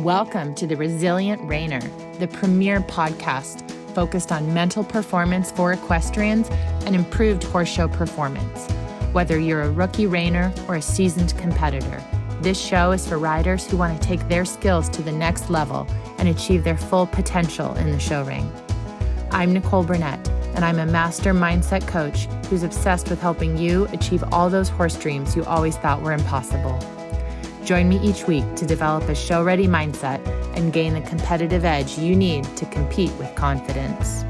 Welcome to the Resilient Reiner, the premier podcast focused on mental performance for equestrians and improved horse show performance. Whether you're a rookie reiner or a seasoned competitor, this show is for riders who want to take their skills to the next level and achieve their full potential in the show ring. I'm Nicole and I'm a master mindset coach who's obsessed with helping you achieve all those horse dreams you always thought were impossible. Join me each week to develop a show-ready mindset and gain the competitive edge you need to compete with confidence.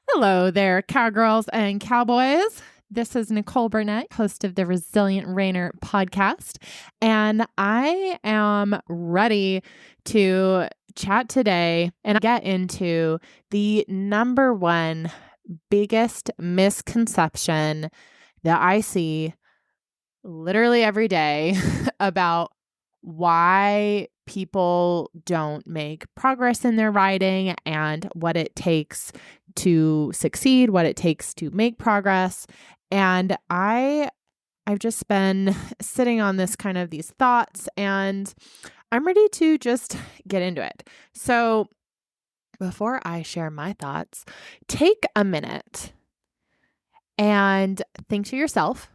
Hello there, cowgirls and cowboys. This is Nicole Burnett, host of the Resilient Reiner Podcast, and I am ready to chat today and get into the number one biggest misconception that I see literally every day about why people don't make progress in their riding and what it takes to succeed, what it takes to make progress. And I've just been sitting on these thoughts, and I'm ready to just get into it. So before I share my thoughts, take a minute and think to yourself,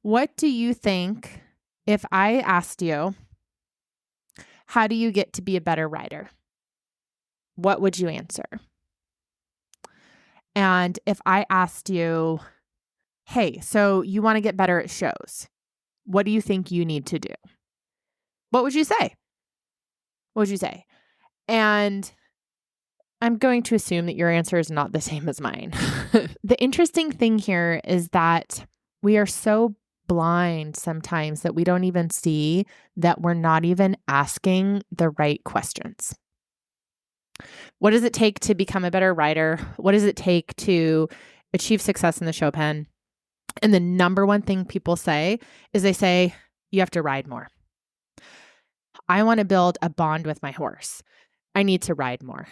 what do you think if I asked you, how do you get to be a better rider? What would you answer? And if I asked you, hey, so you want to get better at shows, what do you think you need to do? What would you say? What would you say? And I'm going to assume that your answer is not the same as mine. The interesting thing here is that we are so blind sometimes that we don't even see that we're not even asking the right questions. What does it take to become a better rider? What does it take to achieve success in the show pen? And the number one thing people say is they say, you have to ride more. I want to build a bond with my horse. I need to ride more.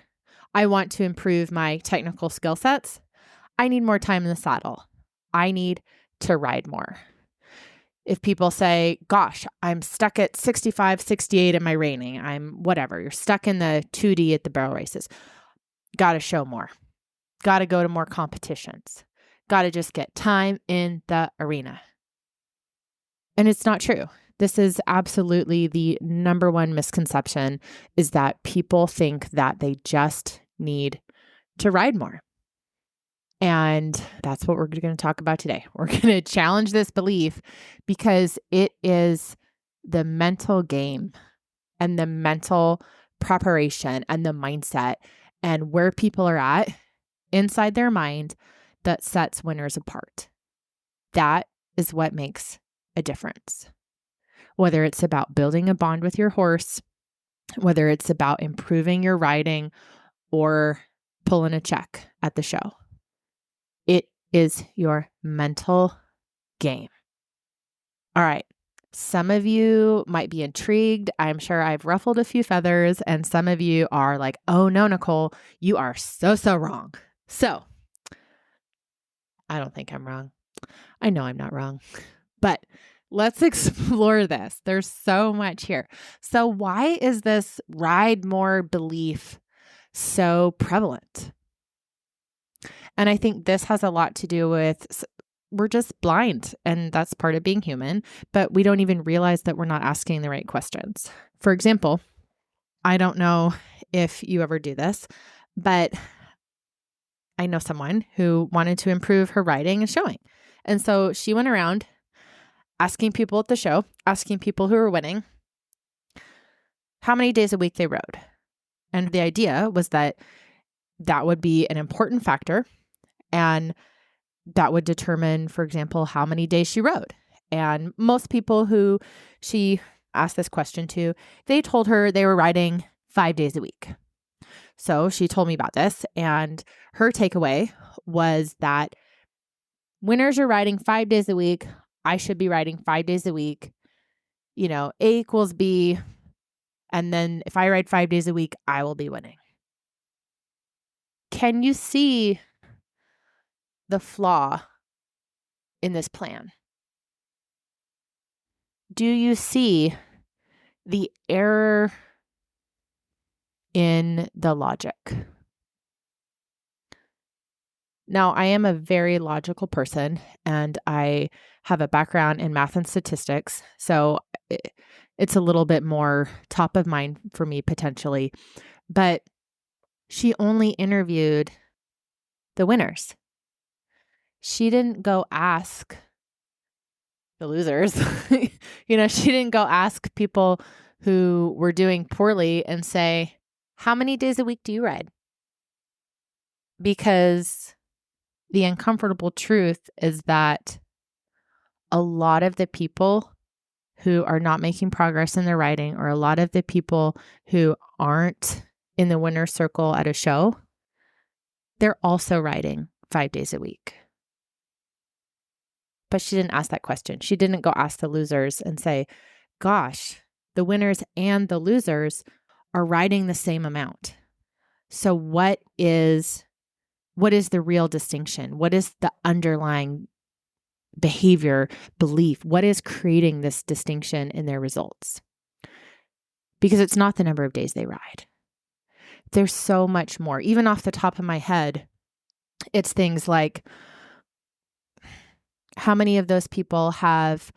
I want to improve my technical skill sets. I need more time in the saddle. I need to ride more. If people say, gosh, I'm stuck at 65, 68 in my reining, I'm whatever, you're stuck in the 2D at the barrel races, got to show more, got to go to more competitions, got to just get time in the arena. And it's not true. This is absolutely the number one misconception, is that people think that they just need to ride more. And that's what we're going to talk about today. We're going to challenge this belief because it is the mental game and the mental preparation and the mindset and where people are at inside their mind that sets winners apart. That is what makes a difference. Whether it's about building a bond with your horse, whether it's about improving your riding or pulling a check at the show. It is your mental game. All right. Some of you might be intrigued. I'm sure I've ruffled a few feathers, and some of you are like, oh no, Nicole, you are so wrong. So I don't think I'm wrong. I know I'm not wrong, but let's explore this. There's so much here. So why is this ride more belief so prevalent? And I think this has a lot to do with we're just blind, and that's part of being human, but we don't even realize that we're not asking the right questions. For example, I don't know if you ever do this, but I know someone who wanted to improve her riding and showing. And so she went around asking people at the show, asking people who were winning, how many days a week they rode. And the idea was that that would be an important factor, and that would determine, for example, how many days she rode. And most people who she asked this question to, they told her they were riding 5 days a week. So she told me about this, and her takeaway was that winners are riding 5 days a week. I should be riding 5 days a week. A equals B. And then if I ride 5 days a week, I will be winning. Can you see the flaw in this plan? Do you see the error in the logic? Now, I am a very logical person and I have a background in math and statistics, so it's a little bit more top of mind for me potentially. But she only interviewed the winners. She didn't go ask the losers. She didn't go ask people who were doing poorly and say, how many days a week do you ride? Because the uncomfortable truth is that a lot of the people who are not making progress in their riding, or a lot of the people who aren't in the winner's circle at a show, they're also riding 5 days a week. But she didn't ask that question. She didn't go ask the losers and say, gosh, the winners and the losers are riding the same amount. So what is the real distinction? What is the underlying behavior, belief? What is creating this distinction in their results? Because it's not the number of days they ride. There's so much more. Even off the top of my head, it's things like, how many of those people have,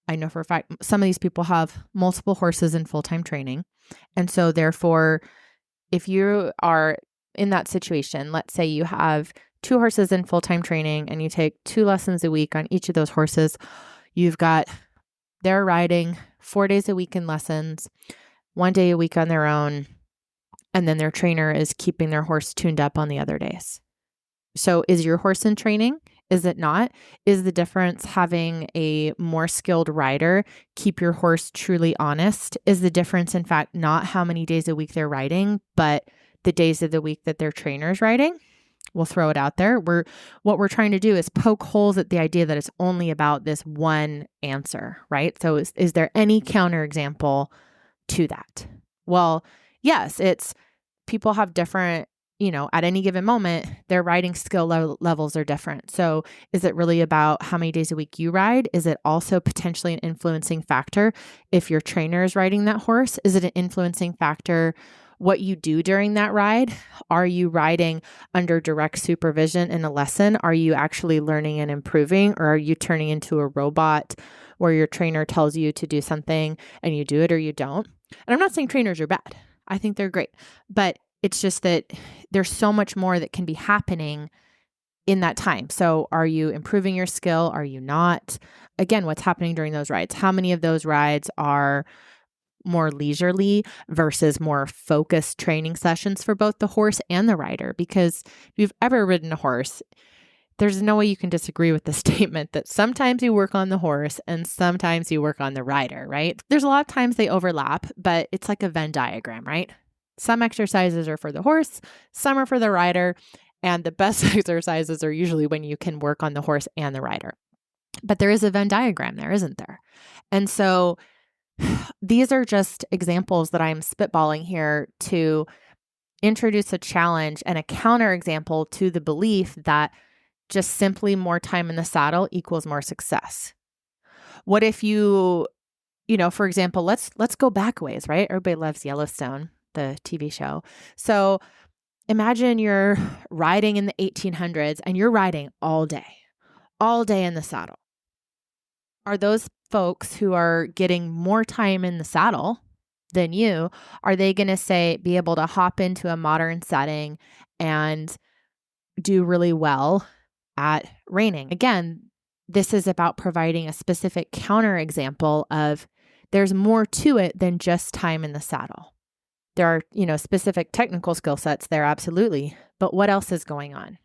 I know for a fact, some of these people have multiple horses in full-time training. And so therefore, if you are in that situation, let's say you have 2 horses in full-time training and you take 2 lessons a week on each of those horses, they're riding 4 days a week in lessons, 1 day a week on their own, and then their trainer is keeping their horse tuned up on the other days. So is your horse in training? Is it not? Is the difference having a more skilled rider keep your horse truly honest? Is the difference, in fact, not how many days a week they're riding, but the days of the week that their trainer's riding? We'll throw it out there. What we're trying to do is poke holes at the idea that it's only about this one answer, right? So is there any counterexample to that? Well, yes, it's people have different, at any given moment, their riding skill levels are different. So is it really about how many days a week you ride? Is it also potentially an influencing factor if your trainer is riding that horse? Is it an influencing factor what you do during that ride? Are you riding under direct supervision in a lesson? Are you actually learning and improving? Or are you turning into a robot where your trainer tells you to do something and you do it or you don't? And I'm not saying trainers are bad. I think they're great. But it's just that there's so much more that can be happening in that time. So are you improving your skill? Are you not? Again, what's happening during those rides? How many of those rides are more leisurely versus more focused training sessions for both the horse and the rider? Because if you've ever ridden a horse, there's no way you can disagree with the statement that sometimes you work on the horse and sometimes you work on the rider, right? There's a lot of times they overlap, but it's like a Venn diagram, right? Some exercises are for the horse, some are for the rider, and the best exercises are usually when you can work on the horse and the rider. But there is a Venn diagram there, isn't there? And so these are just examples that I'm spitballing here to introduce a challenge and a counterexample to the belief that just simply more time in the saddle equals more success. What if you, for example, let's go back ways, right? Everybody loves Yellowstone, the TV show. So imagine you're riding in the 1800s and you're riding all day in the saddle. Are those folks who are getting more time in the saddle than you, are they going to be able to hop into a modern setting and do really well at reining? Again, this is about providing a specific counterexample of there's more to it than just time in the saddle. There are, specific technical skill sets there, absolutely. But what else is going on?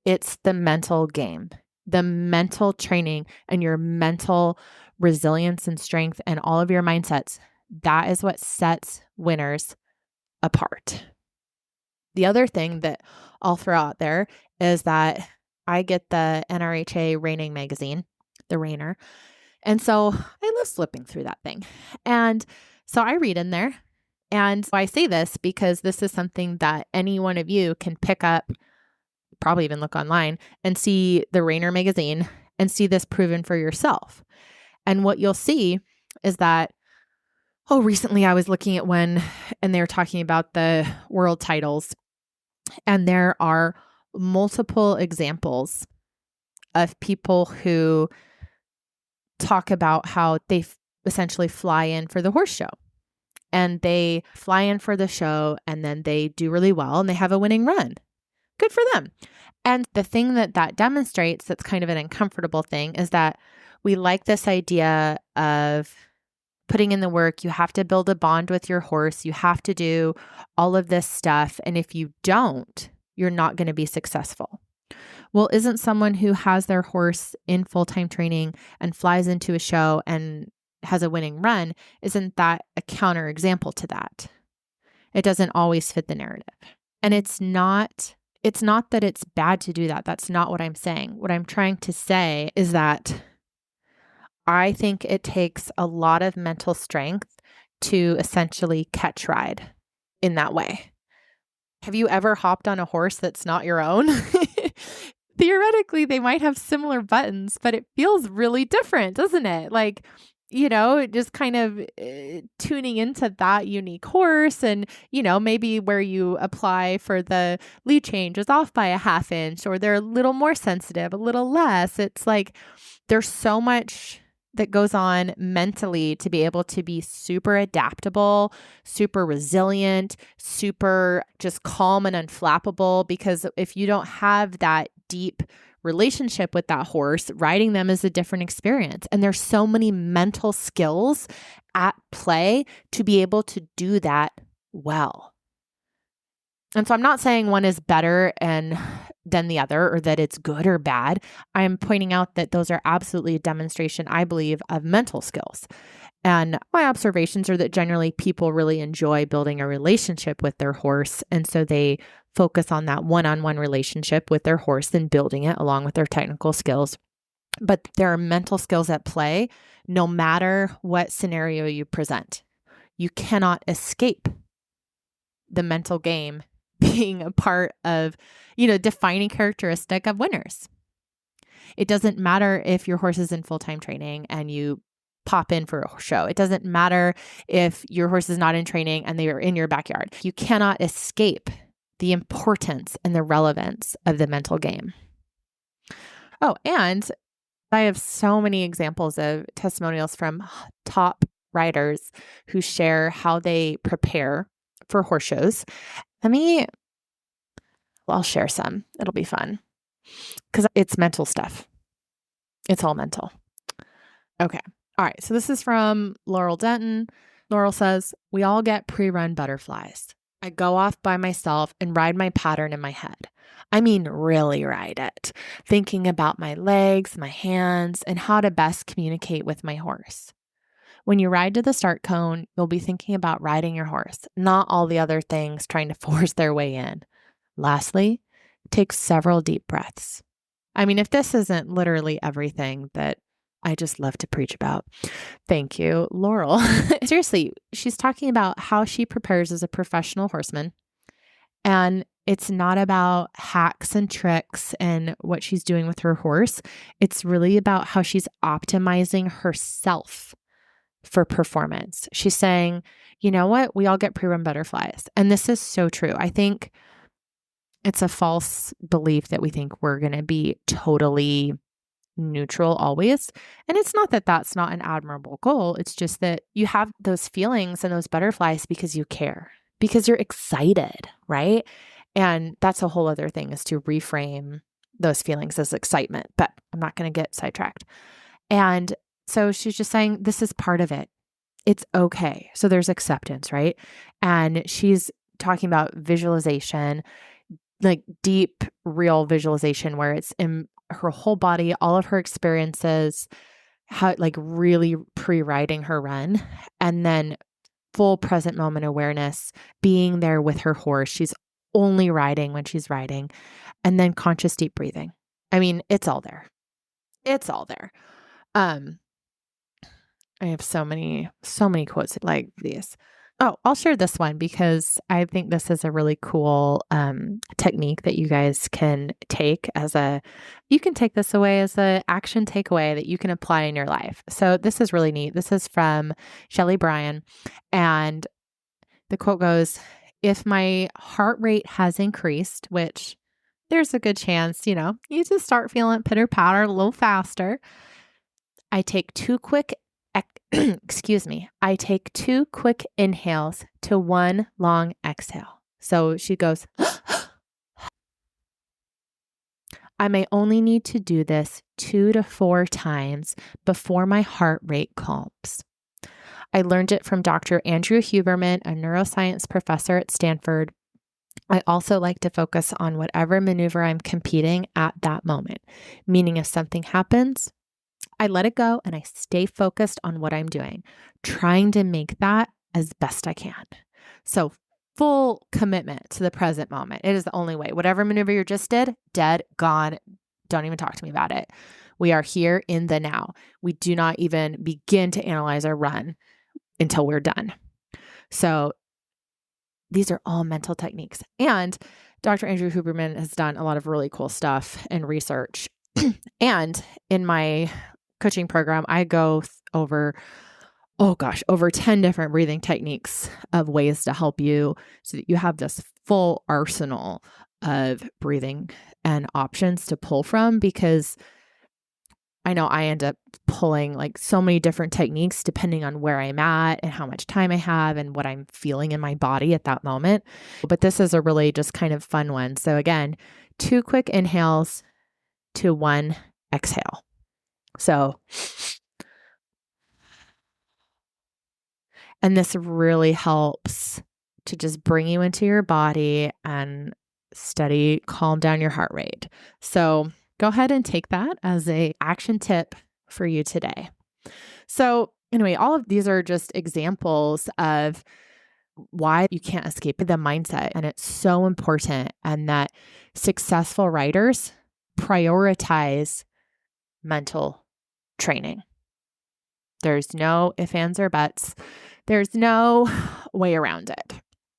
It's the mental game, the mental training and your mental resilience and strength and all of your mindsets. That is what sets winners apart. The other thing that I'll throw out there is that I get the NRHA reining magazine, the Reiner. And so I love flipping through that thing. And so I read in there. And I say this because this is something that any one of you can pick up probably even look online and see the Reiner magazine and see this proven for yourself. And what you'll see is that, recently I was looking at one and they were talking about the world titles, and there are multiple examples of people who talk about how they essentially fly in for the horse show. And they fly in for the show and then they do really well and they have a winning run. Good for them. And the thing that demonstrates, that's kind of an uncomfortable thing, is that we like this idea of putting in the work. You have to build a bond with your horse. You have to do all of this stuff. And if you don't, you're not going to be successful. Well, isn't someone who has their horse in full-time training and flies into a show and has a winning run, isn't that a counterexample to that? It doesn't always fit the narrative. And it's not that it's bad to do that. That's not what I'm saying. What I'm trying to say is that I think it takes a lot of mental strength to essentially catch ride in that way. Have you ever hopped on a horse that's not your own? Theoretically, they might have similar buttons, but it feels really different, doesn't it? Like, just kind of tuning into that unique horse, and, maybe where you apply for the lead change is off by a half inch, or they're a little more sensitive, a little less. It's like there's so much that goes on mentally to be able to be super adaptable, super resilient, super just calm and unflappable. Because if you don't have that deep relationship with that horse, riding them is a different experience. And there's so many mental skills at play to be able to do that well. And so I'm not saying one is better than the other, or that it's good or bad. I'm pointing out that those are absolutely a demonstration, I believe, of mental skills. And my observations are that generally people really enjoy building a relationship with their horse. And so they focus on that one-on-one relationship with their horse and building it along with their technical skills. But there are mental skills at play no matter what scenario you present. You cannot escape the mental game being a part of, defining characteristic of winners. It doesn't matter if your horse is in full-time training and you pop in for a show. It doesn't matter if your horse is not in training and they are in your backyard. You cannot escape the importance and the relevance of the mental game. Oh, and I have so many examples of testimonials from top riders who share how they prepare for horse shows. I'll share some. It'll be fun because it's mental stuff. It's all mental. Okay. All right. So this is from Laurel Denton. Laurel says, "We all get pre-run butterflies. I go off by myself and ride my pattern in my head. I mean, really ride it, thinking about my legs, my hands, and how to best communicate with my horse. When you ride to the start cone, you'll be thinking about riding your horse, not all the other things trying to force their way in. Lastly, take several deep breaths." I mean, if this isn't literally everything that I just love to preach about. Thank you, Laurel. Seriously, she's talking about how she prepares as a professional horseman. And it's not about hacks and tricks and what she's doing with her horse. It's really about how she's optimizing herself for performance. She's saying, you know what? We all get pre-run butterflies. And this is so true. I think it's a false belief that we think we're going to be totally neutral always. And it's not that that's not an admirable goal. It's just that you have those feelings and those butterflies because you care, because you're excited, right? And that's a whole other thing, is to reframe those feelings as excitement. But I'm not going to get sidetracked. And so she's just saying, this is part of it. It's okay. So there's acceptance, right? And she's talking about visualization, like deep, real visualization where it's in her whole body, all of her experiences, how like really pre-riding her run, and then full present moment awareness, being there with her horse. She's only riding when she's riding, and then conscious deep breathing. I mean, it's all there. It's all there. I have so many quotes like these. Oh, I'll share this one because I think this is a really cool technique that you guys can take you can take this away as an action takeaway that you can apply in your life. So this is really neat. This is from Shelley Bryan. And the quote goes, if my heart rate has increased, which there's a good chance, you just start feeling pitter patter a little faster. I take two quick I take two quick inhales to one long exhale. So she goes, I may only need to do this 2 to 4 times before my heart rate calms. I learned it from Dr. Andrew Huberman, a neuroscience professor at Stanford. I also like to focus on whatever maneuver I'm competing at that moment, meaning if something happens, I let it go and I stay focused on what I'm doing, trying to make that as best I can. So full commitment to the present moment. It is the only way. Whatever maneuver you just did, dead, gone. Don't even talk to me about it. We are here in the now. We do not even begin to analyze our run until we're done. So these are all mental techniques. And Dr. Andrew Huberman has done a lot of really cool stuff and research. And in my coaching program, I go over 10 different breathing techniques of ways to help you so that you have this full arsenal of breathing and options to pull from, because I know I end up pulling like so many different techniques depending on where I'm at and how much time I have and what I'm feeling in my body at that moment. But this is a really just kind of fun one. So again, 2 quick inhales to 1 exhale. So, and this really helps to just bring you into your body and calm down your heart rate. So go ahead and take that as an action tip for you today. So anyway, all of these are just examples of why you can't escape the mindset. And it's so important, and that successful writers prioritize mental training. There's no ifs, ands, or buts. There's no way around it.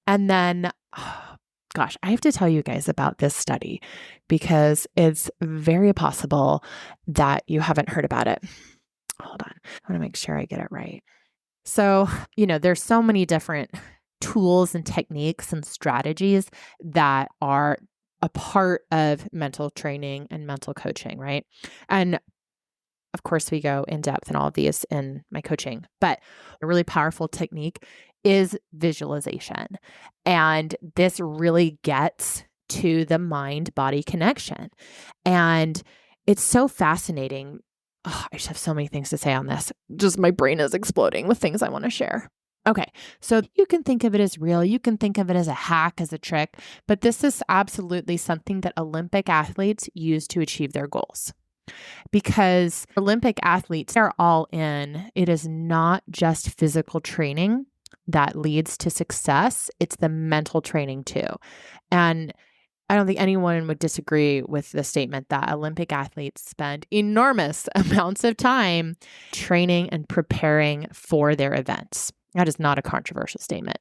And then, I have to tell you guys about this study because it's very possible that you haven't heard about it. Hold on. I want to make sure I get it right. So, there's so many different tools and techniques and strategies that are a part of mental training and mental coaching, right? And of course, we go in depth in all of these in my coaching, but a really powerful technique is visualization. And this really gets to the mind-body connection. And it's so fascinating. Oh, I just have so many things to say on this. Just my brain is exploding with things I want to share. Okay, so you can think of it as real. You can think of it as a hack, as a trick, but this is absolutely something that Olympic athletes use to achieve their goals. Because Olympic athletes are all in. It is not just physical training that leads to success. It's the mental training too. And I don't think anyone would disagree with the statement that Olympic athletes spend enormous amounts of time training and preparing for their events. That is not a controversial statement.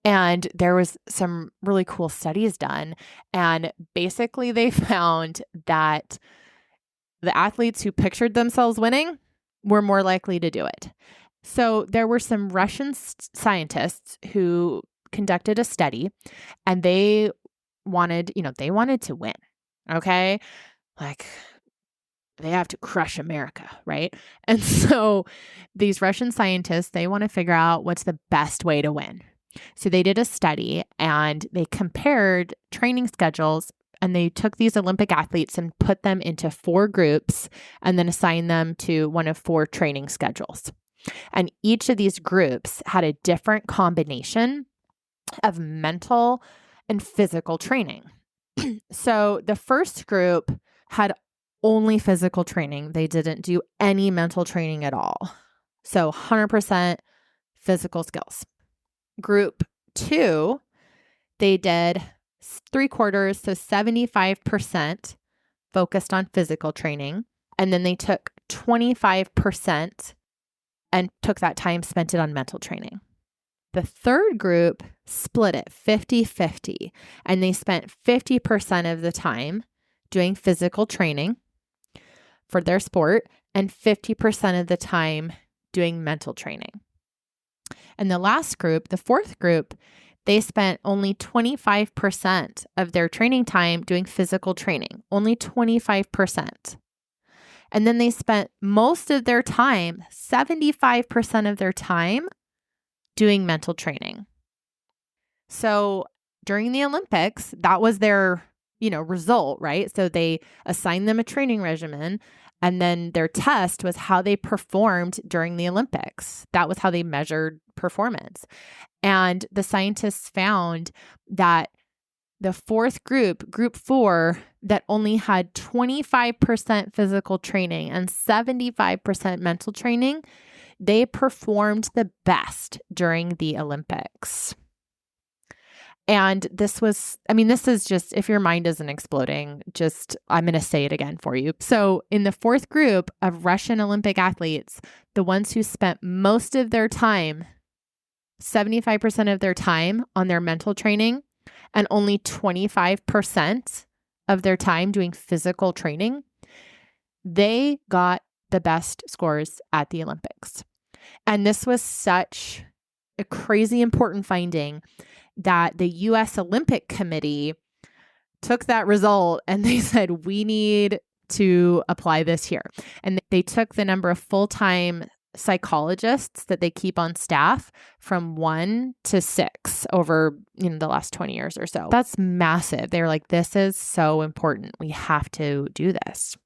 And there was some really cool studies done. And basically they found that the athletes who pictured themselves winning were more likely to do it. So there were some Russian scientists who conducted a study, and they wanted to win. Okay. Like they have to crush America, right? And so these Russian scientists, they want to figure out what's the best way to win. So they did a study and they compared training schedules, and they took these Olympic athletes and put them into 4 groups and then assigned them to one of 4 training schedules. And each of these groups had a different combination of mental and physical training. So the first group had only physical training. They didn't do any mental training at all. So 100% physical skills. Group 2, they did 3/4, so 75% focused on physical training. And then they took 25% and took that time, spent it on mental training. The third group split it 50-50, and they spent 50% of the time doing physical training for their sport and 50% of the time doing mental training. And the last group, the fourth group, they spent only 25% of their training time doing physical training, only 25%. And then they spent most of their time, 75% of their time, doing mental training. So during the Olympics, that was their, result, right? So they assigned them a training regimen, and then their test was how they performed during the Olympics. That was how they measured performance. And the scientists found that the fourth group, group 4, that only had 25% physical training and 75% mental training, they performed the best during the Olympics. And this is just, if your mind isn't exploding, I'm going to say it again for you. So in the fourth group of Russian Olympic athletes, the ones who spent most of their time, 75% of their time on their mental training and only 25% of their time doing physical training, they got the best scores at the Olympics. And this was such a crazy important finding that the U.S. Olympic Committee took that result and they said, we need to apply this here. And they took the number of full-time psychologists that they keep on staff from 1 to 6 over the last 20 years or so. That's massive. They're like, this is so important. We have to do this.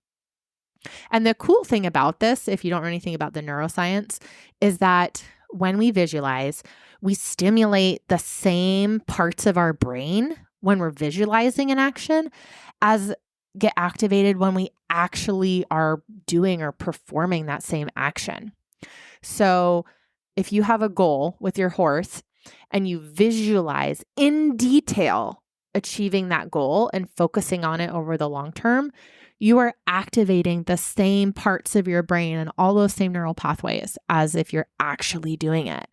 And the cool thing about this, if you don't know anything about the neuroscience, is that when we visualize, we stimulate the same parts of our brain when we're visualizing an action as get activated when we actually are doing or performing that same action. So if you have a goal with your horse and you visualize in detail achieving that goal and focusing on it over the long term, you are activating the same parts of your brain and all those same neural pathways as if you're actually doing it.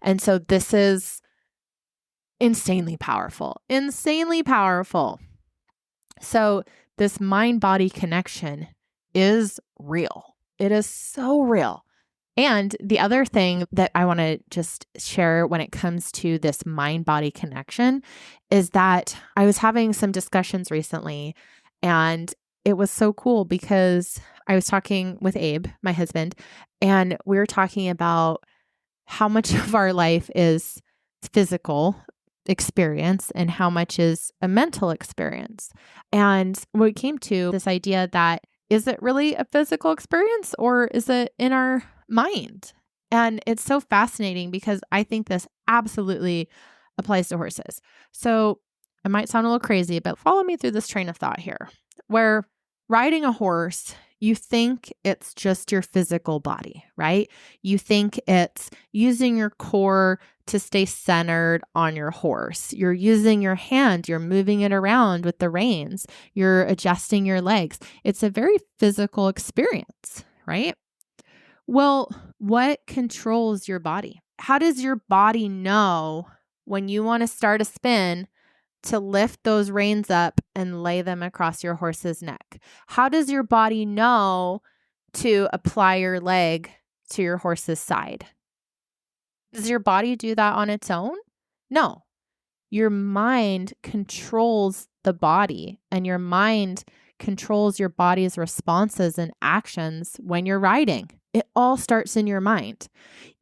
And so this is insanely powerful. So this mind-body connection is real. It is so real. And the other thing that I want to just share when it comes to this mind-body connection is that I was having some discussions recently, and it was so cool because I was talking with Abe, my husband, and we were talking about how much of our life is physical experience and how much is a mental experience. And we came to this idea that, is it really a physical experience or is it in our mind? And it's so fascinating because I think this absolutely applies to horses. So it might sound a little crazy, but follow me through this train of thought here. Where riding a horse, you think it's just your physical body, right? You think it's using your core to stay centered on your horse. You're using your hand, you're moving it around with the reins, you're adjusting your legs. It's a very physical experience, right? Well, what controls your body? How does your body know when you want to start a spin to lift those reins up and lay them across your horse's neck? How does your body know to apply your leg to your horse's side? Does your body do that on its own? No. Your mind controls the body, and your mind controls your body's responses and actions when you're riding. It all starts in your mind.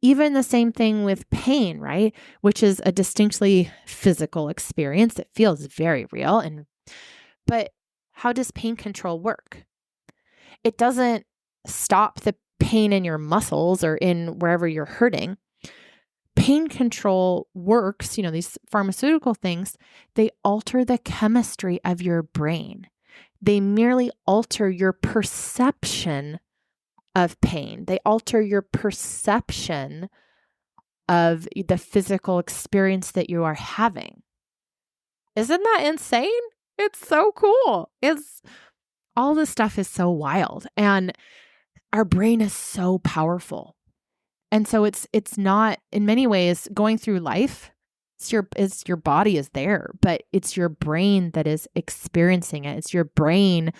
Even the same thing with pain, right? Which is a distinctly physical experience. It feels very real. But how does pain control work? It doesn't stop the pain in your muscles or in wherever you're hurting. Pain control works, these pharmaceutical things, they alter the chemistry of your brain. They merely alter your perception of pain. They alter your perception of the physical experience that you are having. Isn't that insane? It's so cool. All this stuff is so wild, and our brain is so powerful. And so it's not, in many ways, going through life, it's your body is there, but it's your brain that is experiencing it. It's your brain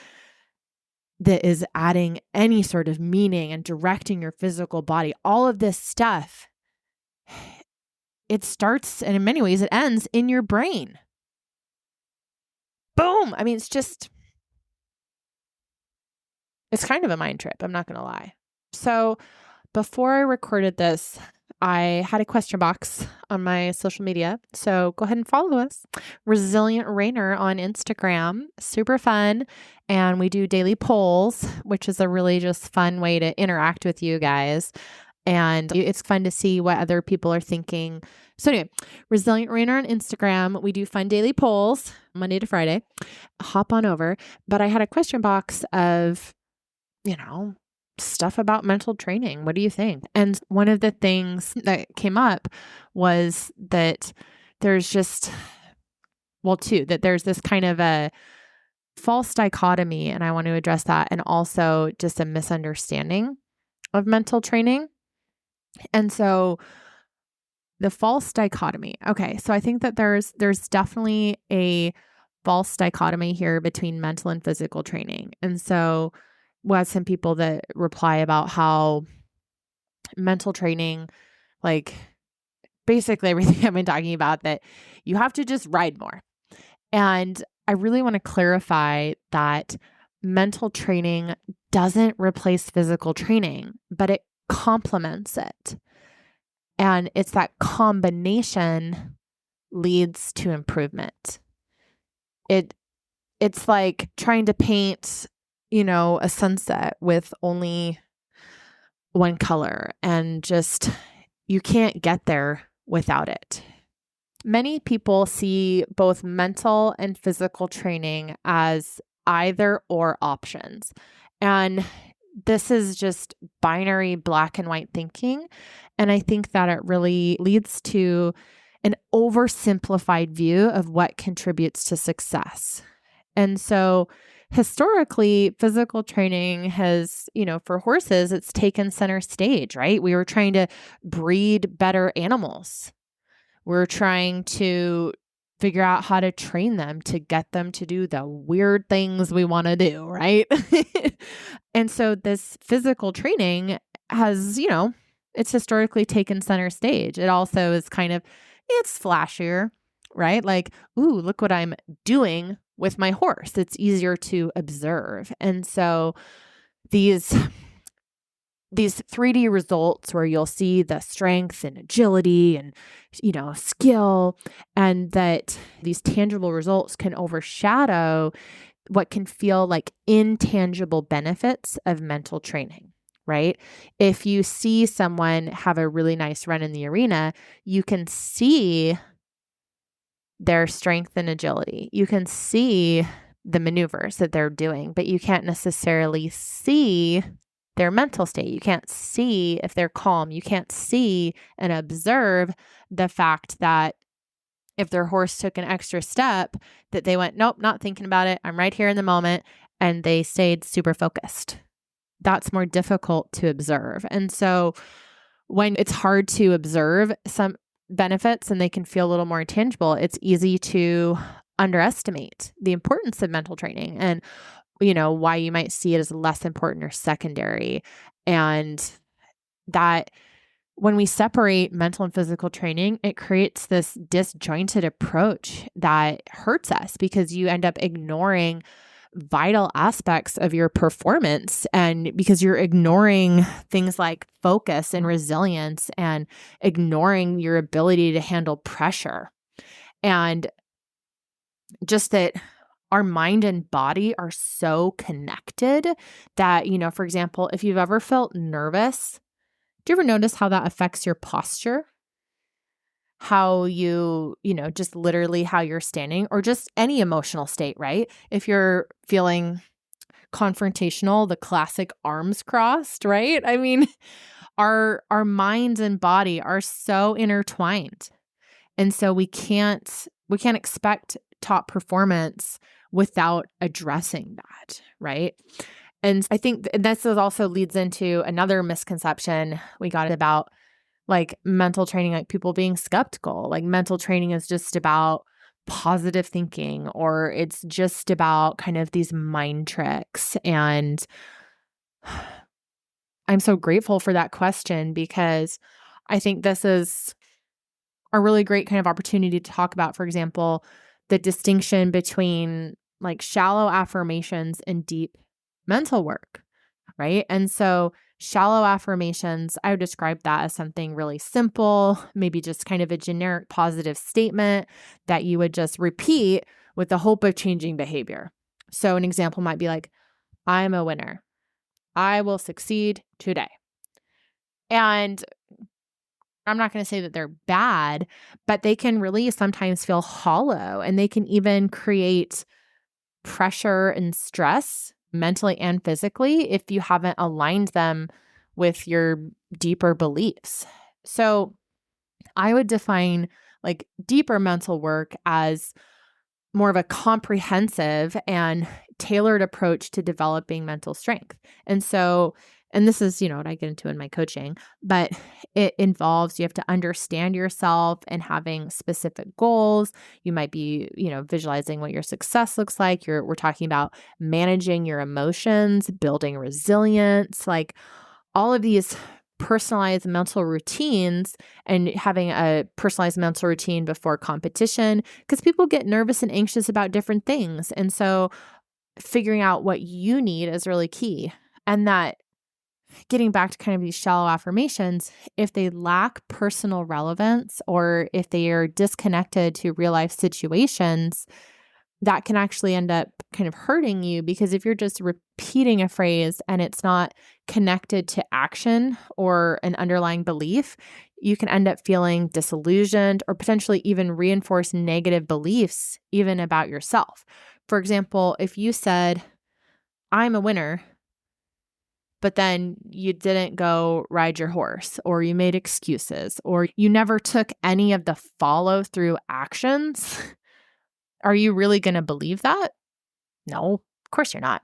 that is adding any sort of meaning and directing your physical body. All of this stuff, it starts, and in many ways it ends in your brain. Boom. I mean, it's kind of a mind trip. I'm not going to lie. So before I recorded this, I had a question box on my social media. So go ahead and follow us. Resilient Reiner on Instagram. Super fun. And we do daily polls, which is a really just fun way to interact with you guys. And it's fun to see what other people are thinking. So anyway, Resilient Reiner on Instagram. We do fun daily polls Monday to Friday. Hop on over. But I had a question box of, stuff about mental training. What do you think? And one of the things that came up was that there's that there's this kind of a false dichotomy, and I want to address that, and also just a misunderstanding of mental training. And so the false dichotomy. Okay, so I think that there's definitely a false dichotomy here between mental and physical training. And so we had some people that reply about how mental training, like basically everything I've been talking about, that you have to just ride more. And I really want to clarify that mental training doesn't replace physical training, but it complements it. And it's that combination leads to improvement. It's like trying to paint a sunset with only one color, and just, you can't get there without it. Many people see both mental and physical training as either or options. And this is just binary black and white thinking. And I think that it really leads to an oversimplified view of what contributes to success. And so historically, physical training has, for horses, it's taken center stage, right? We were trying to breed better animals. We're trying to figure out how to train them to get them to do the weird things we want to do, right? And so this physical training has, it's historically taken center stage. It also is it's flashier, right? Like, ooh, look what I'm doing with my horse. It's easier to observe. And so these 3D results where you'll see the strength and agility and, skill, and that these tangible results can overshadow what can feel like intangible benefits of mental training, right? If you see someone have a really nice run in the arena, you can see their strength and agility. You can see the maneuvers that they're doing, but you can't necessarily see their mental state. You can't see if they're calm. You can't see and observe the fact that if their horse took an extra step, that they went, nope, not thinking about it. I'm right here in the moment. And they stayed super focused. That's more difficult to observe. And so when it's hard to observe some benefits and they can feel a little more tangible, it's easy to underestimate the importance of mental training and, why you might see it as less important or secondary. And that when we separate mental and physical training, it creates this disjointed approach that hurts us because you end up ignoring vital aspects of your performance, and because you're ignoring things like focus and resilience and ignoring your ability to handle pressure. And just that our mind and body are so connected that, for example, if you've ever felt nervous, do you ever notice how that affects your posture? How you, just literally how you're standing, or just any emotional state, right? If you're feeling confrontational, the classic arms crossed, right? I mean, our minds and body are so intertwined. And so we can't expect top performance without addressing that, right? And I think this also leads into another misconception we got about like mental training, like people being skeptical, like mental training is just about positive thinking, or it's just about kind of these mind tricks. And I'm so grateful for that question, because I think this is a really great kind of opportunity to talk about, for example, the distinction between like shallow affirmations and deep mental work, right? And so shallow affirmations, I would describe that as something really simple, maybe just kind of a generic positive statement that you would just repeat with the hope of changing behavior. So an example might be like, I'm a winner. I will succeed today. And I'm not going to say that they're bad, but they can really sometimes feel hollow, and they can even create pressure and stress mentally and physically if you haven't aligned them with your deeper beliefs. So I would define like deeper mental work as more of a comprehensive and tailored approach to developing mental strength. And so, and this is, what I get into in my coaching, but it involves, you have to understand yourself and having specific goals. You might be, visualizing what your success looks like. We're talking about managing your emotions, building resilience, like all of these personalized mental routines, and having a personalized mental routine before competition, because people get nervous and anxious about different things. And so figuring out what you need is really key. And that, getting back to kind of these shallow affirmations, if they lack personal relevance, or if they are disconnected to real life situations, that can actually end up kind of hurting you, because if you're just repeating a phrase and it's not connected to action or an underlying belief, you can end up feeling disillusioned, or potentially even reinforce negative beliefs even about yourself. For example, if you said, I'm a winner, but then you didn't go ride your horse, or you made excuses, or you never took any of the follow through actions, are you really going to believe that? No, of course you're not,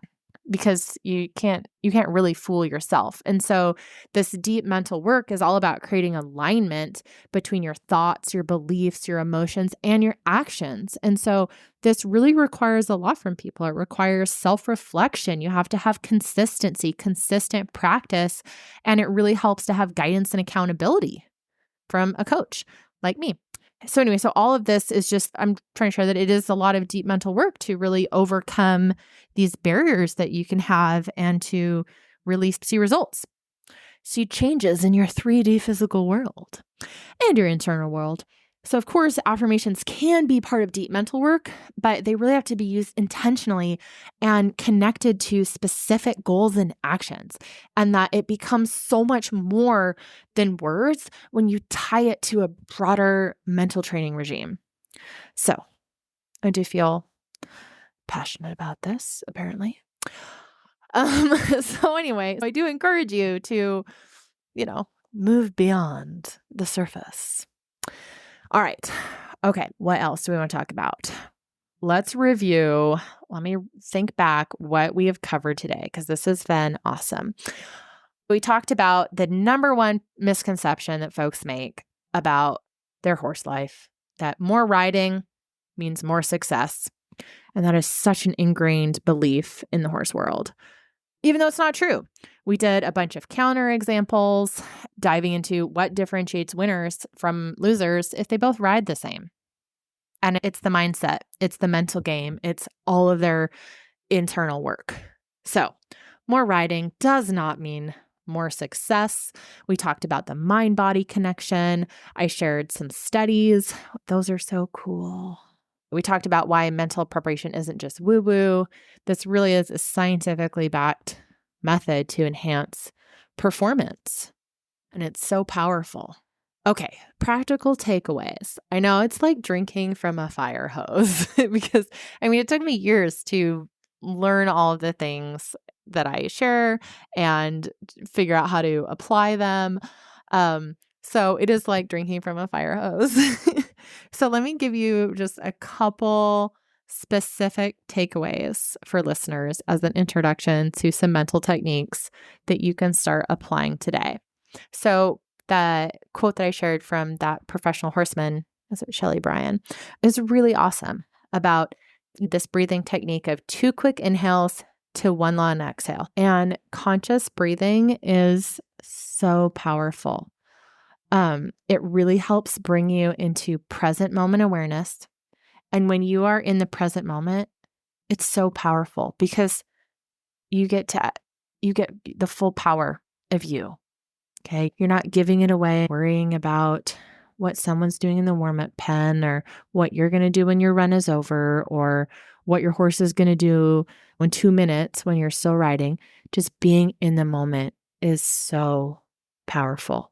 because you can't really fool yourself. And so this deep mental work is all about creating alignment between your thoughts, your beliefs, your emotions, and your actions. And so this really requires a lot from people. It requires self-reflection. You have to have consistency, consistent practice, and it really helps to have guidance and accountability from a coach like me. So anyway, so all of this is just, I'm trying to share that it is a lot of deep mental work to really overcome these barriers that you can have, and to really see results, see changes in your 3D physical world and your internal world. So of course, affirmations can be part of deep mental work, but they really have to be used intentionally and connected to specific goals and actions. And that it becomes so much more than words when you tie it to a broader mental training regime. So I do feel passionate about this, apparently. So anyway, I do encourage you to, move beyond the surface. All right. Okay. What else do we want to talk about? Let's review. Let me think back what we have covered today, because this has been awesome. We talked about the number one misconception that folks make about their horse life, that more riding means more success. And that is such an ingrained belief in the horse world, even though it's not true. We did a bunch of counter examples, diving into what differentiates winners from losers if they both ride the same. And it's the mindset, it's the mental game, it's all of their internal work. So more riding does not mean more success. We talked about the mind-body connection. I shared some studies. Those are so cool. We talked about why mental preparation isn't just woo-woo. This really is a scientifically backed method to enhance performance. And it's so powerful. Okay, practical takeaways. I know it's like drinking from a fire hose because, it took me years to learn all of the things that I share and figure out how to apply them. So it is like drinking from a fire hose. So let me give you just a couple specific takeaways for listeners as an introduction to some mental techniques that you can start applying today. So that quote that I shared from that professional horseman, is it Shelley Bryan, is really awesome about this breathing technique of 2 quick inhales to 1 long exhale. And conscious breathing is so powerful. It really helps bring you into present moment awareness. And when you are in the present moment, it's so powerful because you get the full power of you. Okay. You're not giving it away, worrying about what someone's doing in the warm-up pen or what you're going to do when your run is over or what your horse is going to do in 2 minutes when you're still riding. Just being in the moment is so powerful.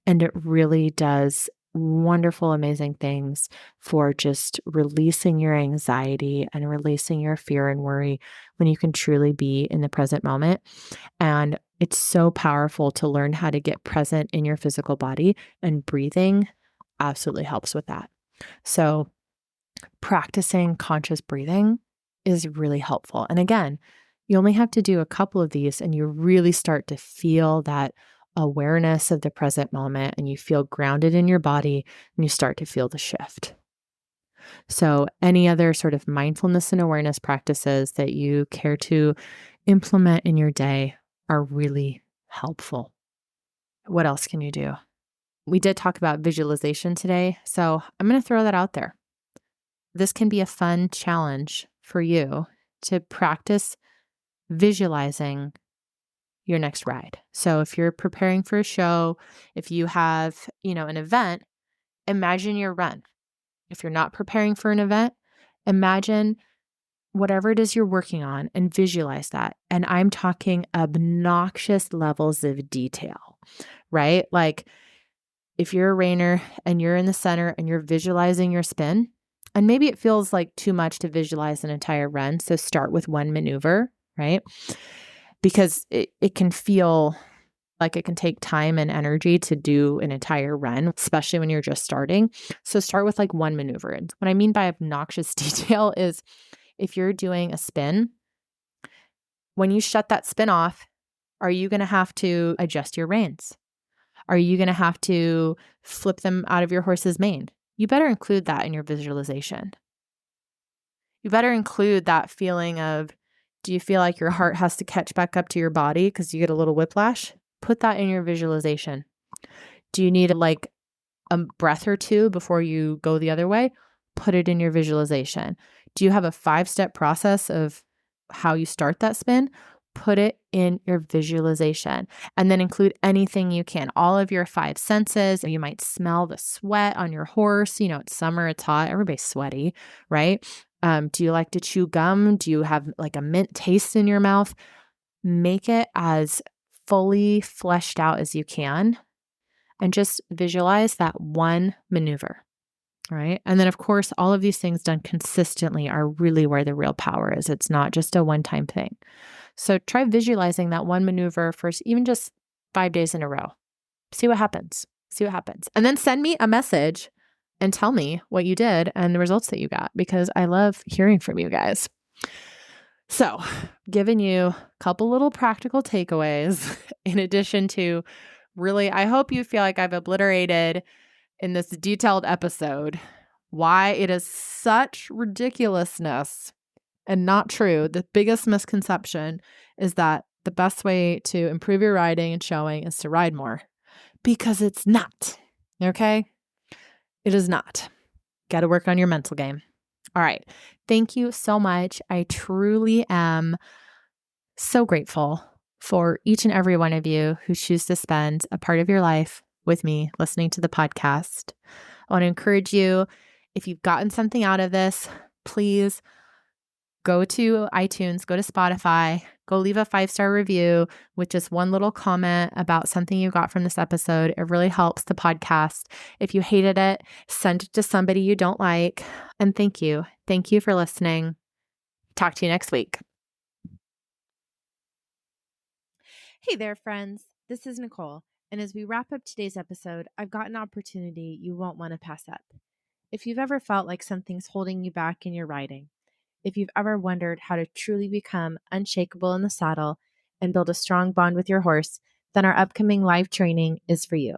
And it really does wonderful, amazing things for just releasing your anxiety and releasing your fear and worry when you can truly be in the present moment. And it's so powerful to learn how to get present in your physical body, and breathing absolutely helps with that. So practicing conscious breathing is really helpful. And again, you only have to do a couple of these and you really start to feel that awareness of the present moment, and you feel grounded in your body, and you start to feel the shift. So any other sort of mindfulness and awareness practices that you care to implement in your day are really helpful. What else can you do? We did talk about visualization today, so I'm going to throw that out there. This can be a fun challenge for you to practice visualizing your next ride. So if you're preparing for a show, if you have, an event, imagine your run. If you're not preparing for an event, imagine whatever it is you're working on and visualize that. And I'm talking obnoxious levels of detail, right? Like if you're a reiner and you're in the center and you're visualizing your spin, and maybe it feels like too much to visualize an entire run. So start with one maneuver, right? Because it can feel like it can take time and energy to do an entire run, especially when you're just starting. So start with like one maneuver. And what I mean by obnoxious detail is if you're doing a spin, when you shut that spin off, are you going to have to adjust your reins? Are you going to have to flip them out of your horse's mane? You better include that in your visualization. You better include that feeling of, do you feel like your heart has to catch back up to your body because you get a little whiplash? Put that in your visualization. Do you need like a breath or two before you go the other way? Put it in your visualization. Do you have a 5-step process of how you start that spin? Put it in your visualization, and then include anything you can, all of your 5 senses. You might smell the sweat on your horse. It's summer, it's hot, everybody's sweaty, right? Do you like to chew gum? Do you have like a mint taste in your mouth? Make it as fully fleshed out as you can, and just visualize that one maneuver, right? And then, of course, all of these things done consistently are really where the real power is. It's not just a one-time thing. So try visualizing that one maneuver for even just 5 days in a row. See what happens. And then send me a message and tell me what you did and the results that you got, because I love hearing from you guys. So, giving you a couple little practical takeaways in addition to really, I hope you feel like I've obliterated in this detailed episode why it is such ridiculousness and not true. The biggest misconception is that the best way to improve your riding and showing is to ride more, because it's not. Okay? It is not. Got to work on your mental game. All right. Thank you so much. I truly am so grateful for each and every one of you who choose to spend a part of your life with me listening to the podcast. I want to encourage you, if you've gotten something out of this, please go to iTunes, go to Spotify, go leave a 5-star review with just one little comment about something you got from this episode. It really helps the podcast. If you hated it, send it to somebody you don't like. And thank you. Thank you for listening. Talk to you next week. Hey there, friends. This is Nicole. And as we wrap up today's episode, I've got an opportunity you won't want to pass up. If you've ever felt like something's holding you back in your riding, if you've ever wondered how to truly become unshakable in the saddle and build a strong bond with your horse, then our upcoming live training is for you.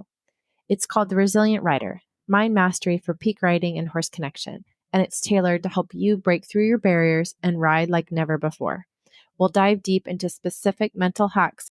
It's called the Resilient Reiner, Mind Mastery for Peak Riding and Horse Connection, and it's tailored to help you break through your barriers and ride like never before. We'll dive deep into specific mental hacks